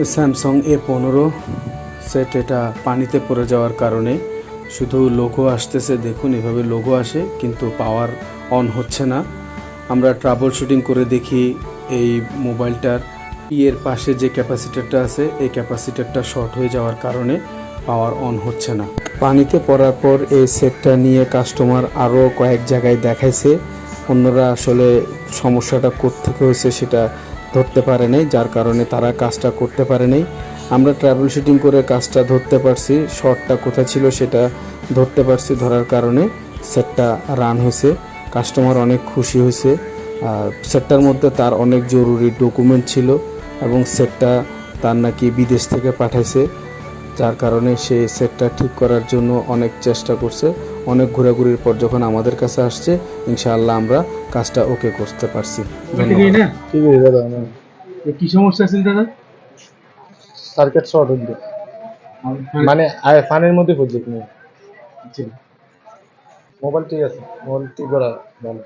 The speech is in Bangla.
স্যামসাং A15 সেট, এটা পানিতে পড়ে যাওয়ার কারণে শুধু লোগো আসতেছে। দেখুন, এভাবে লোগো আসে কিন্তু পাওয়ার অন হচ্ছে না। আমরা ট্রাবল শুটিং করে দেখি এই মোবাইলটার এর পাশে যে ক্যাপাসিটারটা আছে এই ক্যাপাসিটারটা শর্ট হয়ে যাওয়ার কারণে পাওয়ার অন হচ্ছে না। পানিতে পড়ার পর এই সেটটা নিয়ে কাস্টমার আরও কয়েক জায়গায় দেখাইছে। অন্যরা আসলে সমস্যাটা কোত্থেকে হয়েছে সেটা ধরতে পারে নাই, যার কারণে তারা কাজটা করতে পারে নাই। আমরা ট্রাভেল শুটিং করে কাজটা ধরতে পারছি, শর্টটা কোথায় ছিল সেটা ধরতে পারছি। ধরার কারণে সেটটা রান হয়েছে, কাস্টমার অনেক খুশি হয়েছে। সেটটার মধ্যে তার অনেক জরুরি ডকুমেন্ট ছিল এবং সেটটা তার নাকি বিদেশ থেকে পাঠাইছে, যার কারণে সে সেটটা ঠিক করার জন্য অনেক চেষ্টা করছে। অনেক ঘোরাঘুরির পর যখন আমাদের কাছে আসছে, ইনশাআল্লাহ আমরা কাজটা ওকে করতে পারছি। ঠিক আছে দাদা, কি সমস্যা ছিল দাদা? সার্কিট শর্ট হইল, মানে পানির মধ্যে পড়ছে কিনা। মোবাইল ঠিক আছে, মোবাইল ঠিক করা ভালো।